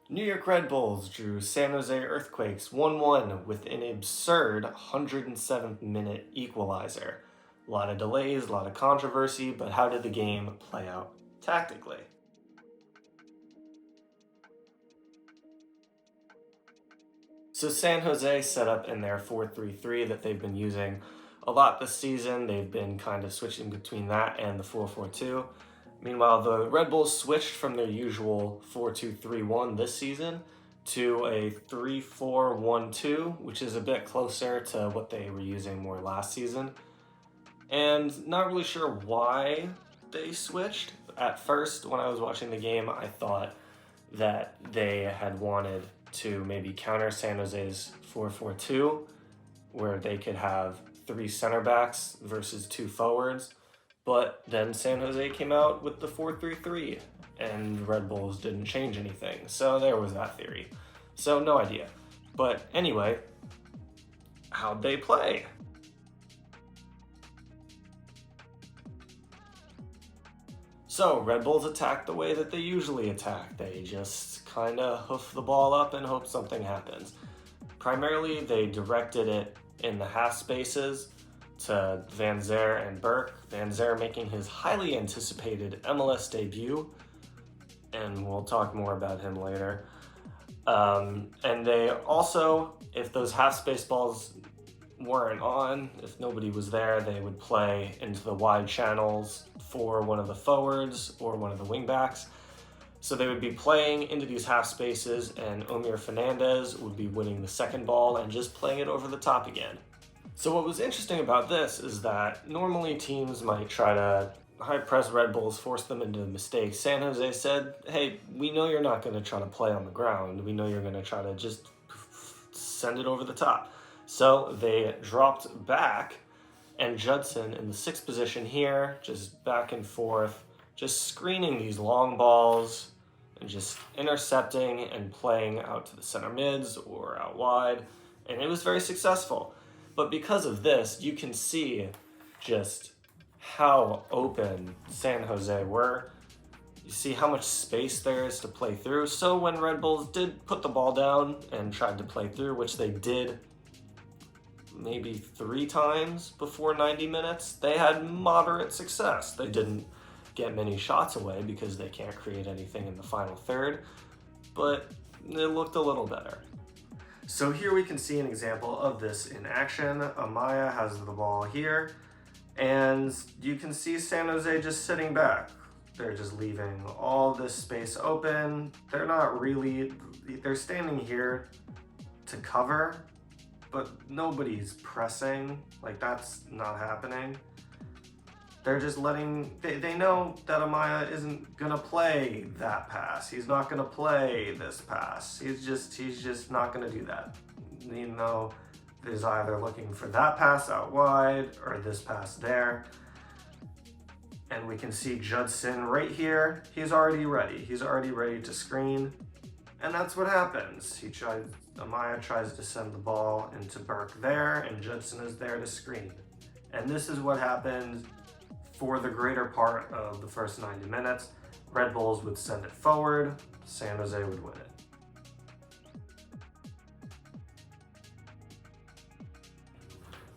New York Red Bulls drew San Jose Earthquakes 1-1 with an absurd 107th minute equalizer. A lot of delays, a lot of controversy, but how did the game play out tactically? So San Jose set up in their 4-3-3 that they've been using a lot this season. They've been kind of switching between that and the 4-4-2. Meanwhile, the Red Bulls switched from their usual 4-2-3-1 this season to a 3-4-1-2, which is a bit closer to what they were using more last season. And not really sure why they switched. At first, when I was watching the game, I thought that they had wanted to maybe counter San Jose's 4-4-2, where they could have 3 center backs versus 2 forwards. But then San Jose came out with the 4-3-3, and Red Bulls didn't change anything. So there was that theory. So no idea. But anyway, how'd they play? So Red Bulls attack the way that they usually attack. They just kind of hoof the ball up and hope something happens. Primarily, they directed it in the half spaces to Van Zer and Burke. Van Zer making his highly anticipated MLS debut, and we'll talk more about him later. And they also, if those half space balls weren't on, if nobody was there, they would play into the wide channels for one of the forwards or one of the wingbacks. So they would be playing into these half spaces, and Omir Fernandez would be winning the second ball and just playing it over the top again. So what was interesting about this is that normally teams might try to high press Red Bulls, force them into mistakes. San Jose said, hey, we know you're not going to try to play on the ground. We know you're going to try to just send it over the top. So they dropped back, and Judson in the 6th position here, just back and forth, just screening these long balls and just intercepting and playing out to the center mids or out wide. And it was very successful. But because of this, you can see just how open San Jose were. You see how much space there is to play through. So when Red Bulls did put the ball down and tried to play through, which they did maybe 3 times before 90 minutes, they had moderate success. They didn't get many shots away because they can't create anything in the final third, but it looked a little better. So here we can see an example of this in action. Amaya has the ball here, and you can see San Jose just sitting back. They're just leaving all this space open. They're standing here to cover, but nobody's pressing. Like, that's not happening. They're just they know that Amaya isn't gonna play that pass. He's not gonna play this pass. He's just not gonna do that. You know, he's either looking for that pass out wide or this pass there. And we can see Judson right here. He's already ready. He's already ready to screen. And that's what happens. Amaya tries to send the ball into Burke there, and Judson is there to screen. And this is what happened for the greater part of the first 90 minutes. Red Bulls would send it forward, San Jose would win it.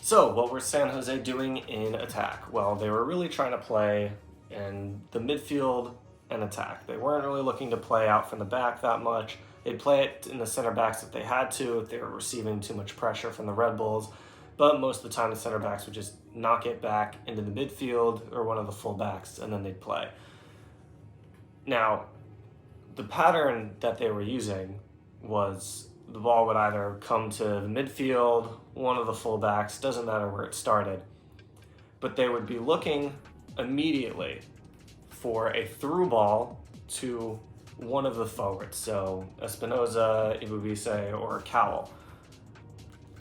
So what were San Jose doing in attack? Well, they were really trying to play in the midfield and attack. They weren't really looking to play out from the back that much. They'd play it in the center backs if they had to, if they were receiving too much pressure from the Red Bulls. But most of the time, the center backs would just knock it back into the midfield or one of the full backs, and then they'd play. Now, the pattern that they were using was the ball would either come to the midfield, one of the full backs, doesn't matter where it started, but they would be looking immediately for a through ball to one of the forwards, so Espinoza, Ibubise, or Cowell.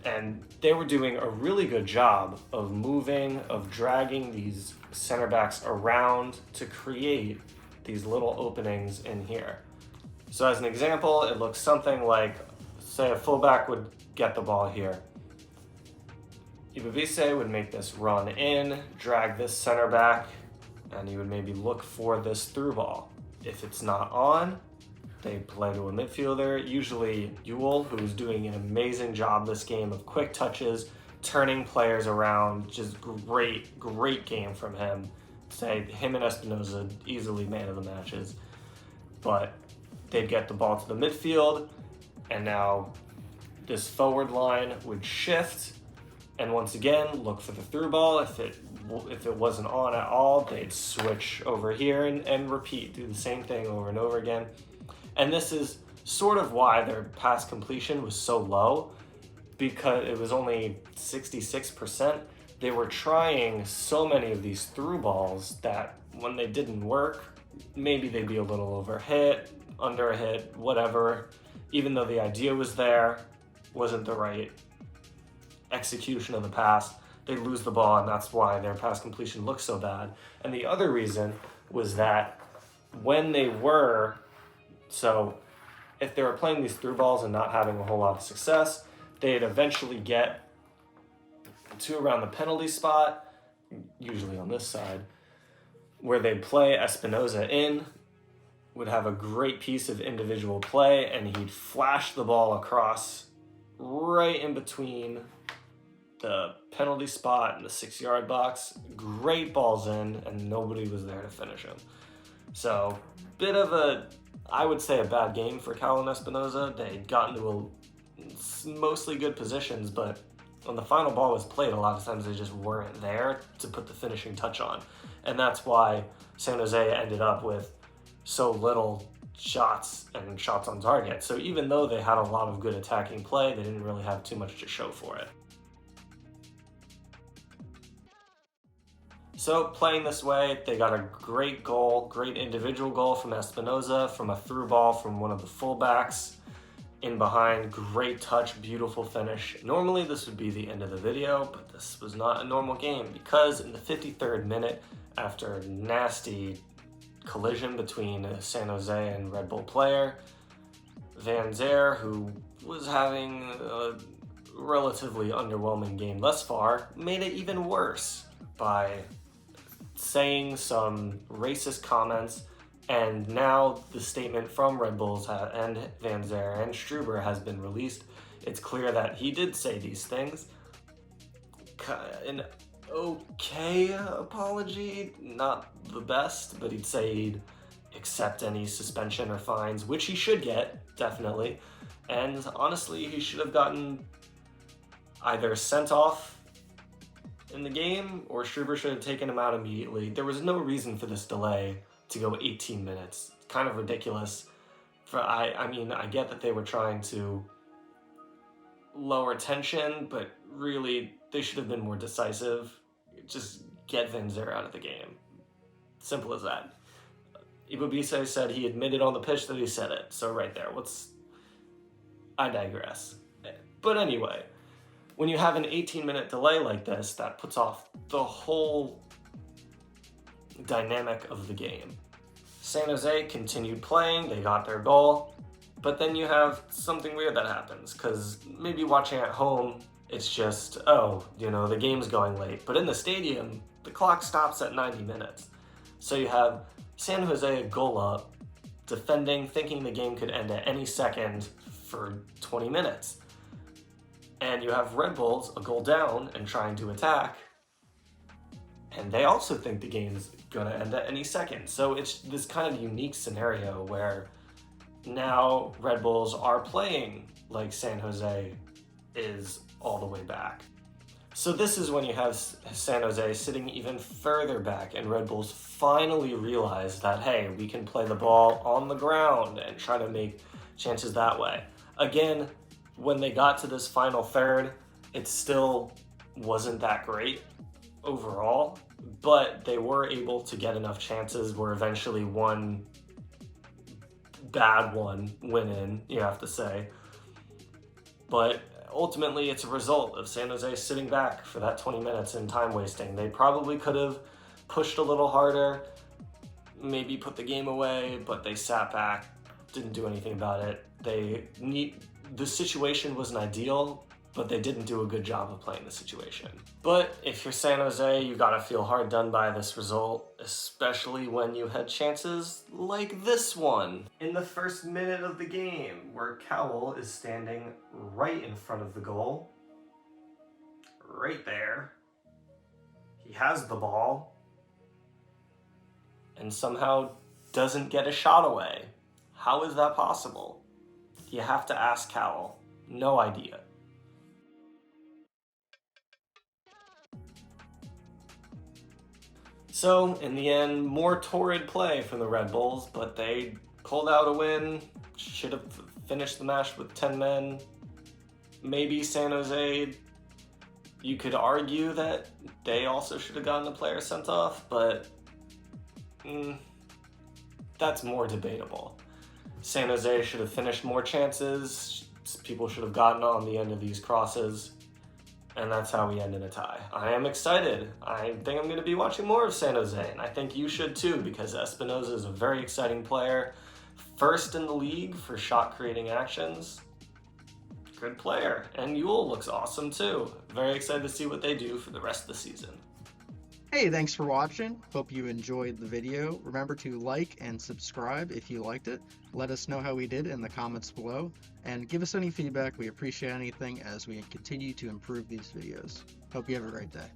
And they were doing a really good job of moving, of dragging these center backs around to create these little openings in here. So as an example, it looks something like, say a fullback would get the ball here. Ibubise would make this run in, drag this center back, and he would maybe look for this through ball. If it's not on, They play to a midfielder, usually Yule, who's doing an amazing job this game of quick touches, turning players around. Just great game from him. Say him and Espinoza easily man of the matches. But they'd get the ball to the midfield, and now this forward line would shift, and once again look for the through ball. If it wasn't on at all, they'd switch over here and repeat, do the same thing over and over again. And this is sort of why their pass completion was so low, because it was only 66%. They were trying so many of these through balls that when they didn't work, maybe they'd be a little overhit, under a hit, whatever. Even though the idea was there, wasn't the right execution of the pass, they lose the ball, and that's why their pass completion looks so bad. And the other reason was that when they were, so if they were playing these through balls and not having a whole lot of success, they'd eventually get to around the penalty spot, usually on this side, where they'd play Espinoza in, would have a great piece of individual play, and he'd flash the ball across right in between the penalty spot and the 6-yard box. Great balls in, and nobody was there to finish him. So, bit of a, I would say, a bad game for Calvin Espinoza. They'd gotten to mostly good positions, but when the final ball was played, a lot of times they just weren't there to put the finishing touch on. And that's why San Jose ended up with so little shots and shots on target. So even though they had a lot of good attacking play, they didn't really have too much to show for it. So playing this way, they got a great goal, great individual goal from Espinoza, from a through ball from one of the fullbacks in behind. Great touch, beautiful finish. Normally this would be the end of the video, but this was not a normal game, because in the 53rd minute, after a nasty collision between a San Jose and Red Bull player, Van Zer, who was having a relatively underwhelming game thus far, made it even worse by saying some racist comments. And now the statement from Red Bulls and Van Zer and Struber has been released. It's clear that he did say these things. An okay apology, not the best, but he'd say he'd accept any suspension or fines, which he should get, definitely. And honestly, he should have gotten either sent off in the game, or Struber should have taken him out immediately. There was no reason for this delay to go 18 minutes. Kind of ridiculous. I mean, I get that they were trying to lower tension, but really, they should have been more decisive. Just get Van Zer out of the game. Simple as that. Ibobise said he admitted on the pitch that he said it. So right there, I digress. But anyway, when you have an 18-minute delay like this, that puts off the whole dynamic of the game. San Jose continued playing, they got their goal, but then you have something weird that happens, because maybe watching at home, it's just, oh, the game's going late. But in the stadium, the clock stops at 90 minutes. So you have San Jose a goal up, defending, thinking the game could end at any second for 20 minutes. And you have Red Bulls a goal down and trying to attack, and they also think the game's gonna end at any second. So it's this kind of unique scenario where now Red Bulls are playing like San Jose is all the way back. So this is when you have San Jose sitting even further back, and Red Bulls finally realize that, hey, we can play the ball on the ground and try to make chances that way. Again, when they got to this final third, it still wasn't that great overall, but they were able to get enough chances where eventually one bad one went in, you have to say. But ultimately, it's a result of San Jose sitting back for that 20 minutes and time wasting. They probably could have pushed a little harder, maybe put the game away, but they sat back, didn't do anything about it. The situation wasn't ideal, but they didn't do a good job of playing the situation. But if you're San Jose, you gotta feel hard done by this result, especially when you had chances like this one. In the first minute of the game, where Cowell is standing right in front of the goal, right there. He has the ball, and somehow doesn't get a shot away. How is that possible? You have to ask Cowell. No idea. So, in the end, more torrid play from the Red Bulls, but they pulled out a win. Should have finished the match with 10 men. Maybe San Jose, you could argue that they also should have gotten a player sent off, but that's more debatable. San Jose should have finished more chances. People should have gotten on the end of these crosses. And that's how we end in a tie. I am excited. I think I'm going to be watching more of San Jose, and I think you should too, because Espinoza is a very exciting player. First in the league for shot creating actions. Good player. And Yule looks awesome too. Very excited to see what they do for the rest of the season. Hey, thanks for watching. Hope you enjoyed the video. Remember to like and subscribe if you liked it. Let us know how we did in the comments below, and give us any feedback. We appreciate anything as we continue to improve these videos. Hope you have a great day.